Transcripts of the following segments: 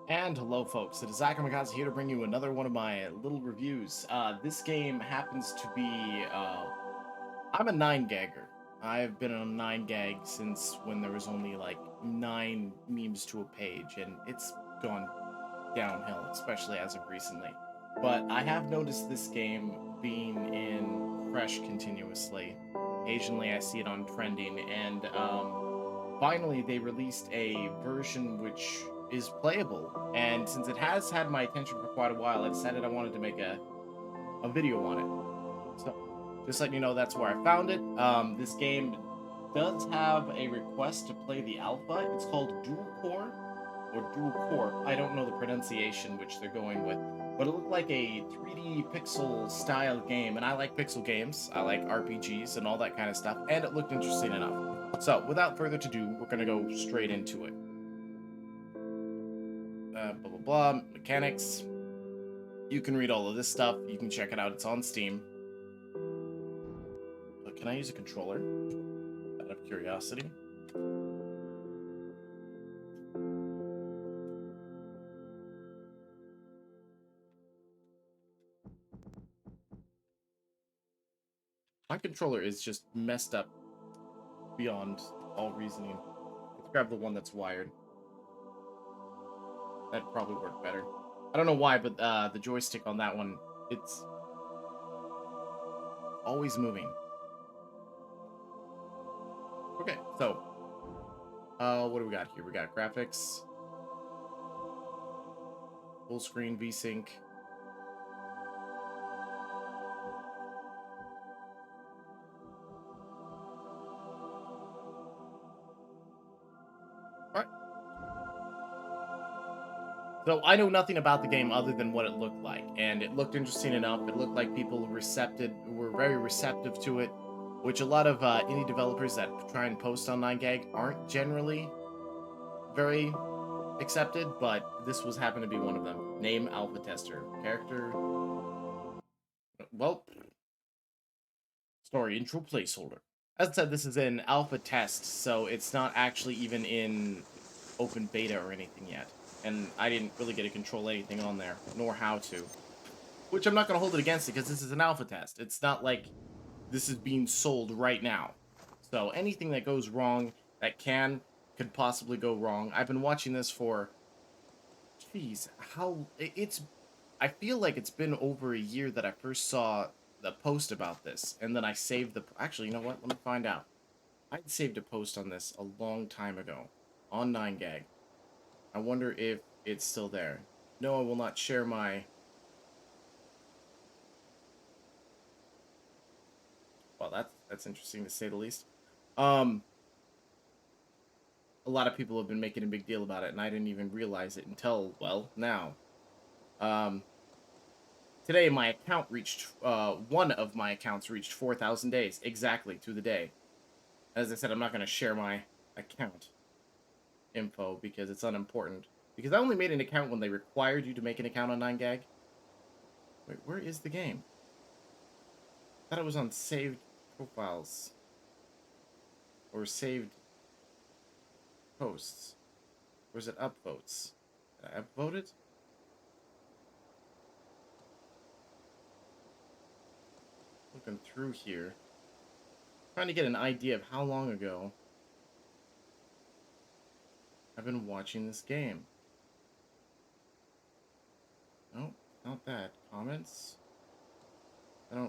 And hello folks, it is Zakamikaze here to bring you another one of my little reviews. This game happens to be, I'm a 9-gagger. I've been on 9-gag since when there was only like 9 memes to a page, and it's gone downhill, especially as of recently. But I have noticed this game being in fresh continuously. Occasionally I see it on trending, and finally they released a version which is playable. And since it has had my attention for quite a while, I decided I wanted to make a video on it. So, just letting you know, that's where I found it. This game does have a request to play the alpha. It's called Dual Core or Dual Corp. I don't know the pronunciation which they're going with, but it looked like a 3D pixel style game, and I like pixel games. I like RPGs and all that kind of stuff, and it looked interesting enough. So, without further ado, we're gonna go straight into it. Blah blah blah. Mechanics. You can read all of this stuff. You can check it out. It's on Steam. But can I use a controller? Out of curiosity. My controller is just messed up beyond all reasoning. Let's grab the one that's wired. That'd probably work better. I don't know why, but the joystick on that one, it's always moving. Okay, so what do we got here? We got graphics, full screen VSync. All right. So I know nothing about the game other than what it looked like, and it looked interesting enough. It looked like people were very receptive to it, which a lot of indie developers that try and post on 9gag aren't generally very accepted, but this was happened to be one of them. Name alpha tester. Character. Well, story intro placeholder. As I said, this is an alpha test, so it's not actually even in open beta or anything yet. And I didn't really get to control anything on there, nor how to. Which I'm not going to hold it against it, because this is an alpha test. It's not like this is being sold right now. So anything that goes wrong, that could possibly go wrong. I've been watching this for... Jeez, I feel like it's been over a year that I first saw the post about this, and then I saved the... Actually, you know what? Let me find out. I'd saved a post on this a long time ago, on 9gag. I wonder if it's still there. No, I will not share my... Well, that's interesting to say the least. A lot of people have been making a big deal about it, and I didn't even realize it until, well, now. Today, my account reached, one of my accounts reached 4,000 days, exactly, to the day. As I said, I'm not going to share my account info, because it's unimportant. Because I only made an account when they required you to make an account on 9gag. Wait, where is the game? I thought it was on saved profiles. Or saved posts. Or is it upvotes? Did I upvote it? Looking through here. Trying to get an idea of how long ago I've been watching this game. No, not that. Comments? I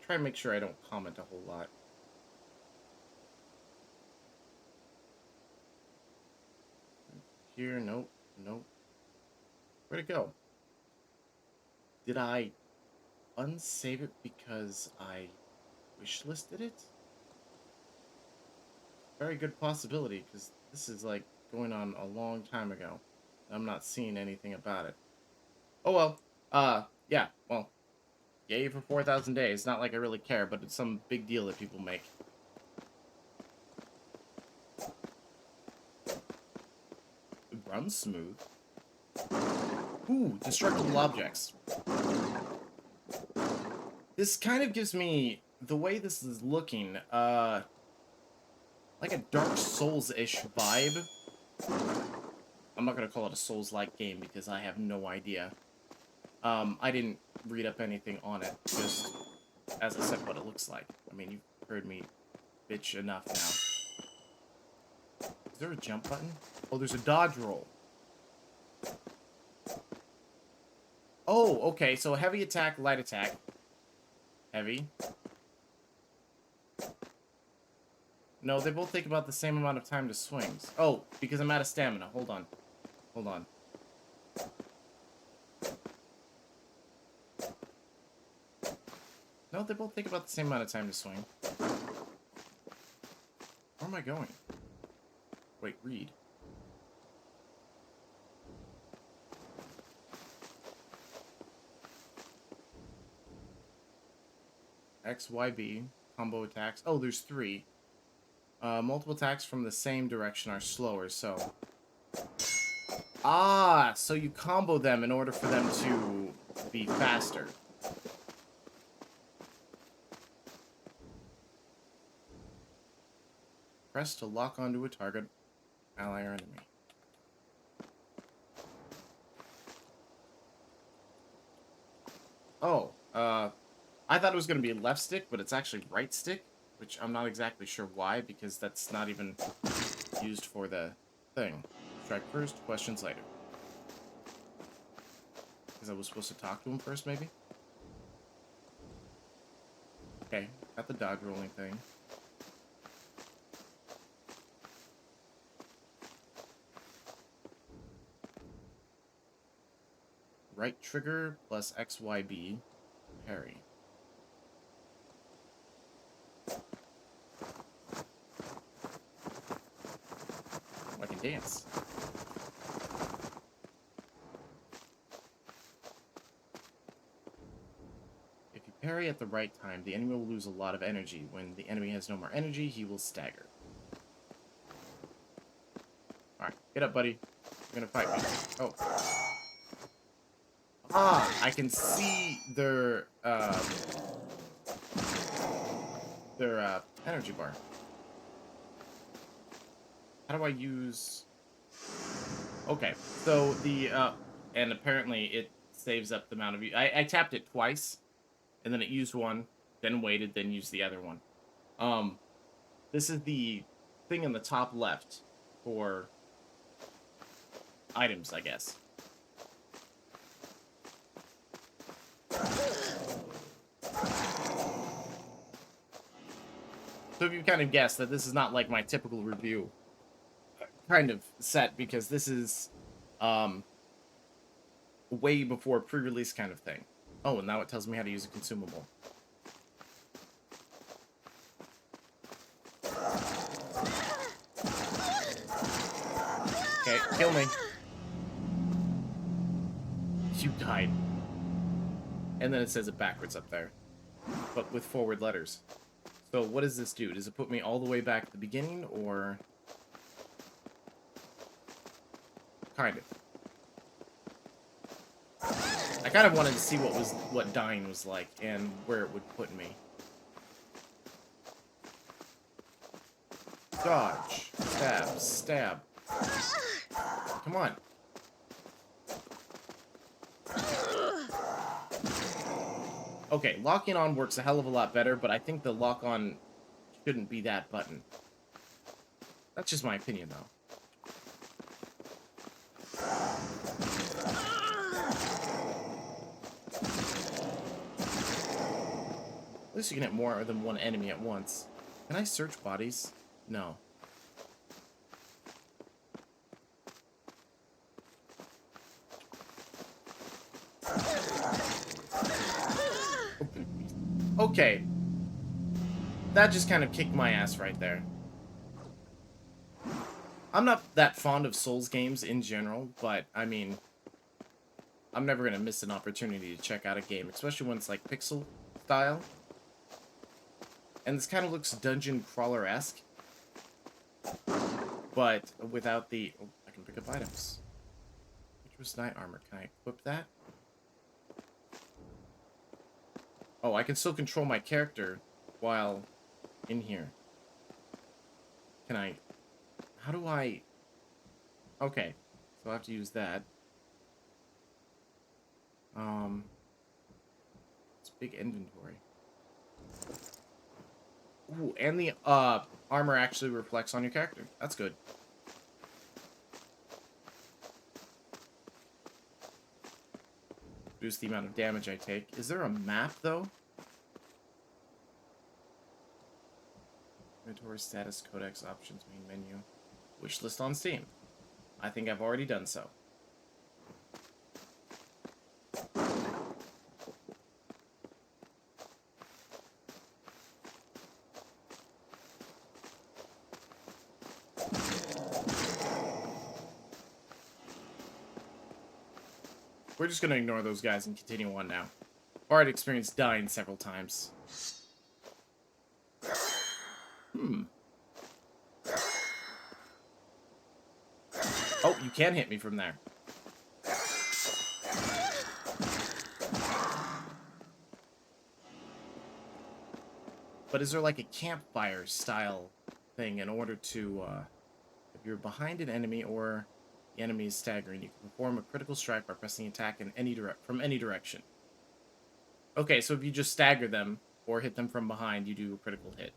try and make sure I don't comment a whole lot. Here, nope, nope. Where'd it go? Did I unsave it because I wishlisted it? Very good possibility, because this is like going on a long time ago. I'm not seeing anything about it. Oh well, yeah, well, yay for 4,000 days. Not like I really care, but it's some big deal that people make. It runs smooth. Ooh, destructible objects. This kind of gives me, the way this is looking, like a Dark Souls-ish vibe. I'm not gonna call it a Souls-like game because I have no idea. I didn't read up anything on it, just as I said what it looks like. I mean, you've heard me bitch enough now. Is there a jump button? Oh, there's a dodge roll. Oh, okay, so heavy attack, light attack. Heavy. No, they both take about the same amount of time to swings. Oh, because I'm out of stamina. Hold on. Hold on. No, they both take about the same amount of time to swing. Where am I going? Wait, read. X, Y, B. Combo attacks. Oh, there's 3. Multiple attacks from the same direction are slower, so... Ah, so you combo them in order for them to be faster. Press to lock onto a target, ally or enemy. Oh, I thought it was going to be left stick, but it's actually right stick, which I'm not exactly sure why, because that's not even used for the thing. Strike first, questions later. Because I was supposed to talk to him first, maybe? Okay, got the dodge rolling thing. Right trigger plus XYB, parry. I can dance. If you parry at the right time, the enemy will lose a lot of energy. When the enemy has no more energy, he will stagger. Alright, get up, buddy. You're gonna fight me. Oh. Ah, I can see their energy bar. How do I use... Okay, so the, and apparently it saves up the amount of... I tapped it twice, and then it used one, then waited, then used the other one. This is the thing in the top left for items, I guess. So if you kind of guessed that this is not like my typical review kind of set, because this is way before pre-release kind of thing. Oh, and now it tells me how to use a consumable. Okay, kill me. You died. And then it says it backwards up there, but with forward letters. So what does this do? Does it put me all the way back at the beginning, or... Kind of. I kind of wanted to see what dying was like, and where it would put me. Dodge. Stab. Stab. Come on. Okay, locking on works a hell of a lot better, but I think the lock on shouldn't be that button. That's just my opinion, though. At least you can hit more than one enemy at once. Can I search bodies? No. Okay. That just kind of kicked my ass right there. I'm not that fond of Souls games in general, but, I mean, I'm never going to miss an opportunity to check out a game, especially when it's like pixel style. And this kind of looks dungeon crawler-esque, but without the... Oh, I can pick up items. Witcher's Knight Armor. Can I equip that? Oh, I can still control my character while in here. Can I... How do I... Okay. So I have to use that. It's big inventory. Ooh, and the armor actually reflects on your character. That's good. Reduce the amount of damage I take. Is there a map, though? Inventory status, codex, options, main menu. Wishlist on Steam. I think I've already done so. We're just gonna ignore those guys and continue on now. Already experienced dying several times. Oh, you can hit me from there. But is there like a campfire style thing in order to, if you're behind an enemy or the enemy is staggering, you can perform a critical strike by pressing attack in from any direction. Okay, so if you just stagger them or hit them from behind, you do a critical hit.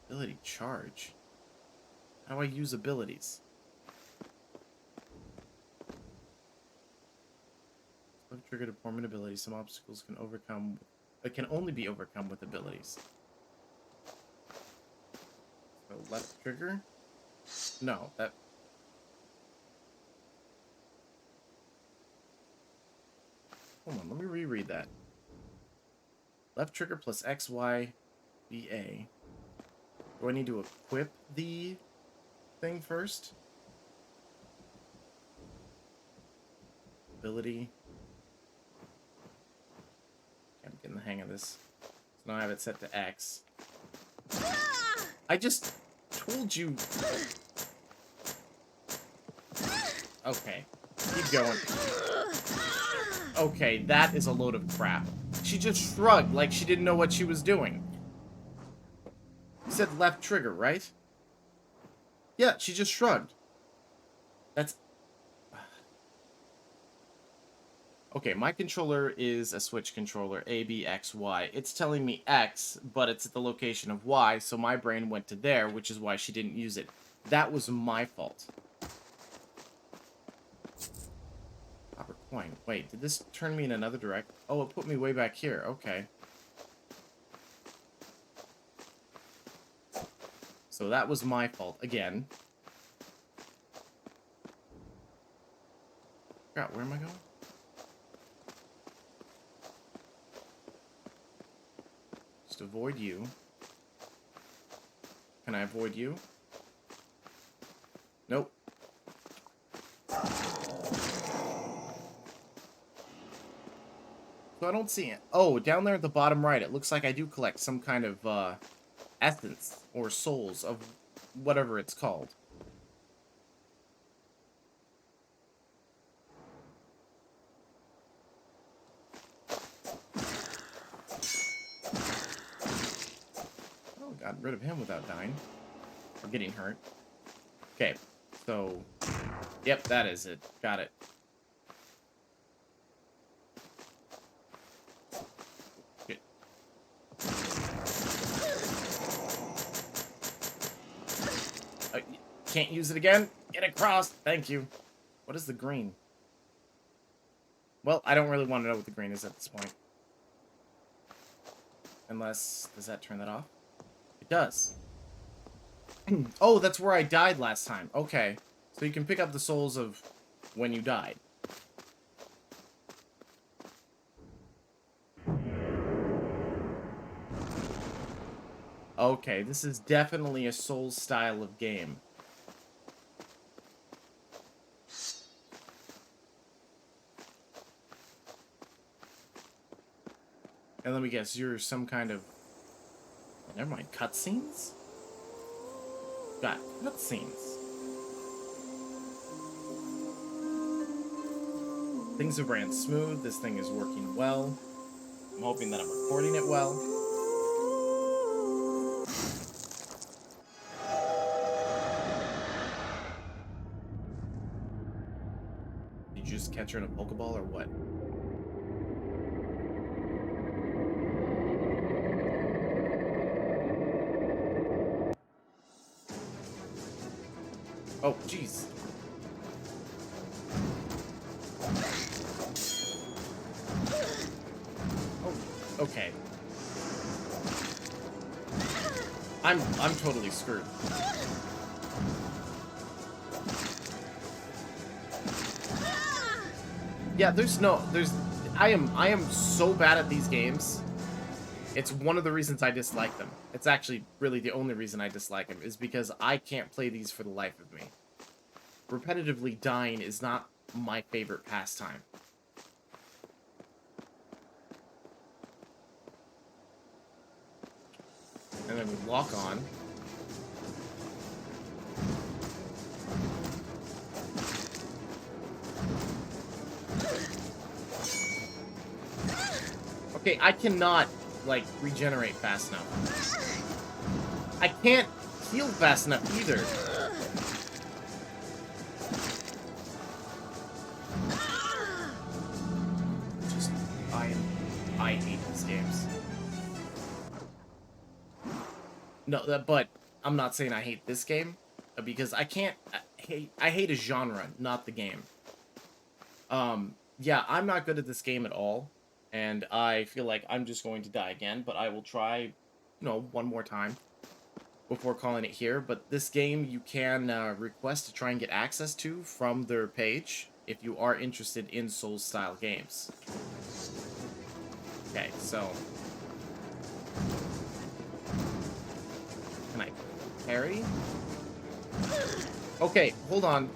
Ability charge. How do I use abilities? Left trigger to perform an ability. Some obstacles can only be overcome with abilities. So left trigger? No, that... Hold on, let me reread that. Left trigger plus X, Y, B, A. Do I need to equip the thing first? Ability. Okay, I'm getting the hang of this. So now I have it set to X. I just told you. Okay, keep going. Okay, that is a load of crap. She just shrugged like she didn't know what she was doing. You said left trigger, right? Yeah, she just shrugged. That's... Okay, my controller is a Switch controller, A, B, X, Y. It's telling me X, but it's at the location of Y, so my brain went to there, which is why she didn't use it. That was my fault. Copper coin. Wait, did this turn me in another direction? Oh, it put me way back here. Okay. So that was my fault again. God, where am I going? Just avoid you. Can I avoid you? Nope. So I don't see it. Oh, down there at the bottom right, it looks like I do collect some kind of, essence or souls of whatever it's called. Oh, got rid of him without dying. Or getting hurt. Okay, so... Yep, that is it. Got it. Good. Can't use it again? Get across! Thank you. What is the green? Well, I don't really want to know what the green is at this point. Unless... Does that turn that off? It does. Oh, that's where I died last time. Okay. So you can pick up the souls of when you died. Okay, this is definitely a Souls style of game. And let me guess, you're some kind of... Never mind, cutscenes? Got cutscenes. Things have ran smooth, this thing is working well. I'm hoping that I'm recording it well. just catch her in a Pokeball or what? Oh, jeez. Oh, okay. I'm totally screwed. Yeah, I am so bad at these games. It's one of the reasons I dislike them. It's actually really the only reason I dislike them, is because I can't play these for the life of me. Repetitively dying is not my favorite pastime. And then we lock on. Okay, I cannot, like, regenerate fast enough. I can't heal fast enough either. Just, I hate these games. No, but I'm not saying I hate this game, because I can't, I hate a genre, not the game. Yeah, I'm not good at this game at all, and I feel like I'm just going to die again, but I will try, one more time before calling it here. But this game you can request to try and get access to from their page if you are interested in Souls-style games. Okay, so... Can I parry? Okay, hold on.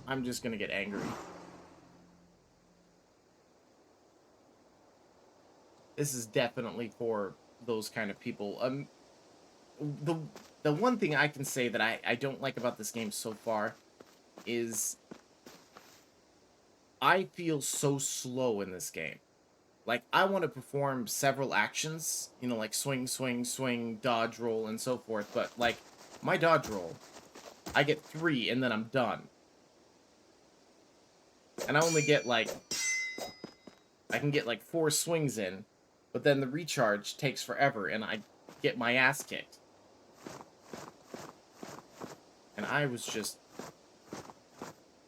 I'm just gonna get angry. This is definitely for those kind of people. The one thing I can say that I don't like about this game so far is I feel so slow in this game. Like, I want to perform several actions, like swing, swing, swing, dodge roll, and so forth, but, like, my dodge roll, I get 3, and then I'm done. And I only get, like, I can get, like, 4 swings in, but then the recharge takes forever, and I get my ass kicked. And I was just...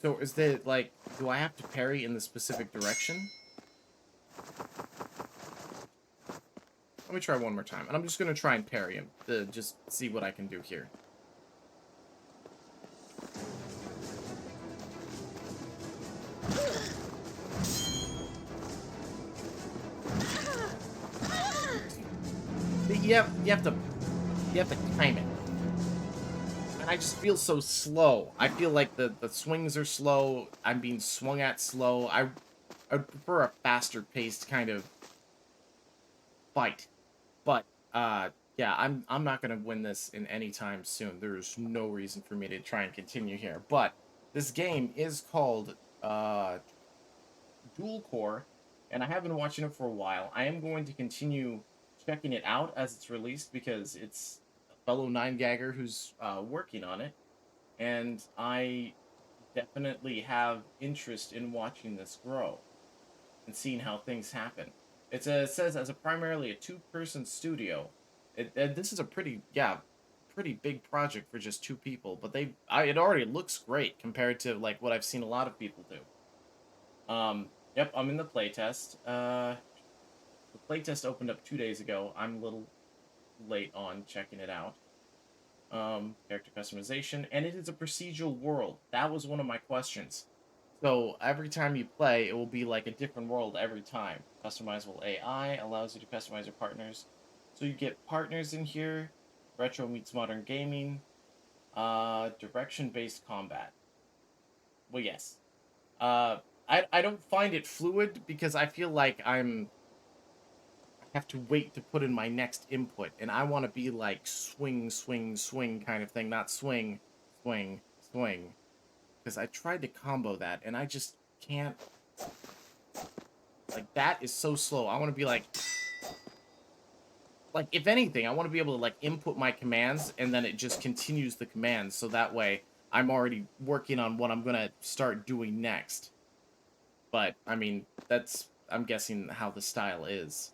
So, is there, like, do I have to parry in the specific direction? Let me try one more time. And I'm just going to try and parry him to just see what I can do here. You have to time it. And I just feel so slow. I feel like the swings are slow. I'm being swung at slow. I would prefer a faster paced kind of fight. But yeah, I'm not gonna win this in any time soon. There's no reason for me to try and continue here. But this game is called DUEL CORP, and I have been watching it for a while. I am going to continue checking it out as it's released because it's a fellow 9-gagger who's working on it, and I definitely have interest in watching this grow and seeing how things happen. It says as a primarily a 2-person studio. This is a pretty big project for just 2 people, but it already looks great compared to like what I've seen a lot of people do. Yep, I'm in the playtest. The playtest opened up 2 days ago. I'm a little late on checking it out. Character customization, and it is a procedural world. That was one of my questions. So every time you play, it will be like a different world every time. Customizable AI allows you to customize your partners. So you get partners in here. Retro meets modern gaming. Direction-based combat. Well, yes. I don't find it fluid because I feel like I have to wait to put in my next input, and I want to be like swing, swing, swing kind of thing, not swing, swing, swing. Because I tried to combo that, and I just can't. Like, that is so slow. I want to be like... like, if anything, I want to be able to like input my commands and then it just continues the commands, so that way I'm already working on what I'm gonna start doing next. But I mean, that's, I'm guessing, how the style is.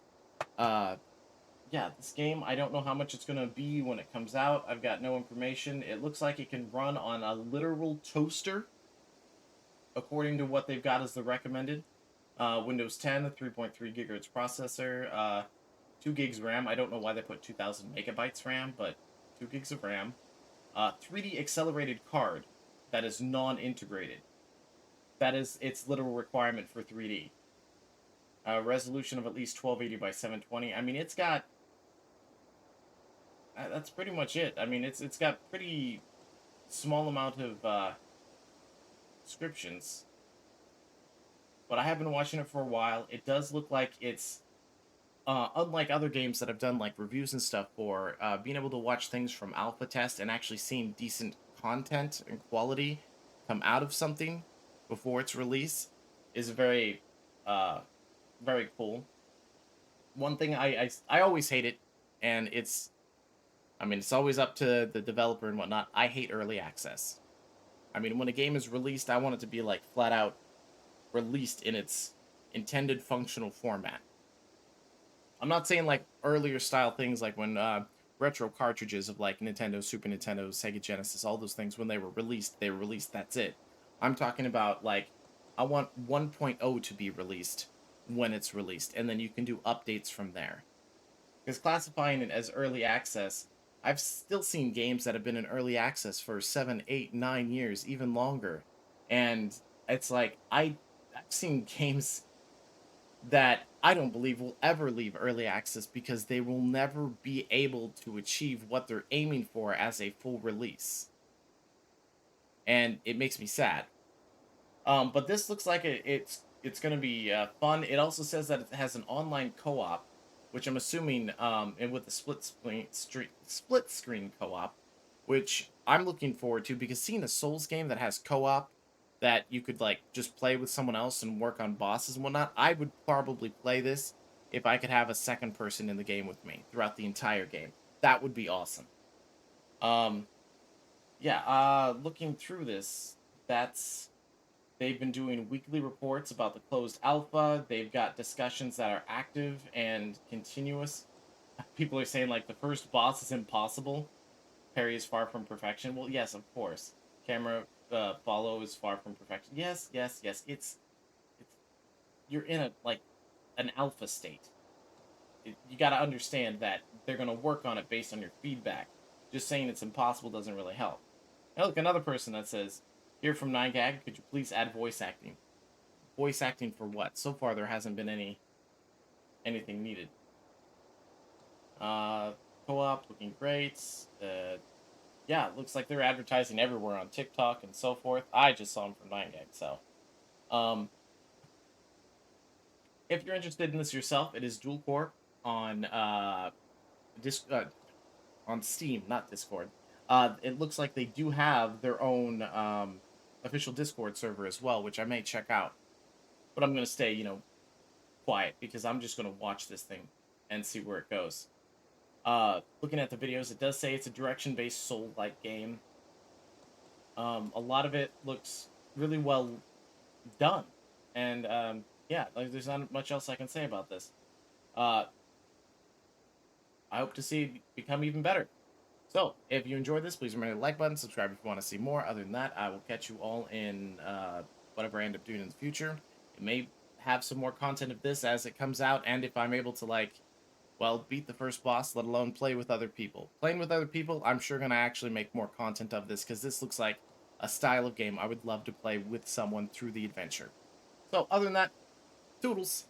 Uh, yeah, this game, I don't know how much it's gonna be when it comes out. I've got no information. It looks like it can run on a literal toaster, according to what they've got as the recommended. Windows 10, 3.3 gigahertz processor, 2 gigs RAM. I don't know why they put 2,000 megabytes RAM, but 2 gigs of RAM. 3D accelerated card that is non-integrated. That is its literal requirement for 3D. Resolution of at least 1280 by 720. I mean, it's got. That's pretty much it. I mean, it's got pretty small amount of descriptions, but I have been watching it for a while. It does look like it's unlike other games that I've done like reviews and stuff for, being able to watch things from alpha test and actually seeing decent content and quality come out of something before its release is very, uh, very cool. One thing I always hate it, and it's, I mean, it's always up to the developer and whatnot. I hate early access. I mean, when a game is released, I want it to be like flat out released in its intended functional format. I'm not saying like earlier style things like when retro cartridges of like Nintendo, Super Nintendo, Sega Genesis, all those things, when they were released, they were released, that's it. I'm talking about like, I want 1.0 to be released when it's released, and then you can do updates from there. Because classifying it as early access, I've still seen games that have been in early access for 7, 8, 9 years, even longer. And it's like, I've seen games that I don't believe will ever leave early access because they will never be able to achieve what they're aiming for as a full release. And it makes me sad. But this looks like it's going to be fun. It also says that it has an online co-op, which I'm assuming, and with the split screen co-op, which I'm looking forward to, because seeing a Souls game that has co-op that you could like just play with someone else and work on bosses and whatnot, I would probably play this if I could have a second person in the game with me throughout the entire game. That would be awesome. Um, yeah, looking through this, that's, they've been doing weekly reports about the closed alpha. They've got discussions that are active and continuous. People are saying like the first boss is impossible. Parry is far from perfection. Well, yes, of course. Camera follow is far from perfection. Yes, yes, yes. It's you're in a like an alpha state. You got to understand that they're going to work on it based on your feedback. Just saying it's impossible doesn't really help. Now look, another person that says, "Here from 9gag, could you please add voice acting?" Voice acting for what? So far there hasn't been anything needed. Uh, co-op looking great. Yeah, it looks like they're advertising everywhere on TikTok and so forth. I just saw them from 9gag, so. Um, if you're interested in this yourself, it is Dual Corp on Dis- uh on Steam, not Discord. It looks like they do have their own official Discord server as well, which I may check out. But I'm gonna stay, quiet because I'm just gonna watch this thing and see where it goes. Looking at the videos, it does say it's a direction-based soul-like game. A lot of it looks really well done, and yeah, like there's not much else I can say about this. Uh, I hope to see it become even better. So, if you enjoyed this, please remember to like button, subscribe if you want to see more. Other than that, I will catch you all in whatever I end up doing in the future. It may have some more content of this as it comes out, and if I'm able to, like, well, beat the first boss, let alone play with other people. Playing with other people, I'm sure going to actually make more content of this, because this looks like a style of game I would love to play with someone through the adventure. So, other than that, toodles.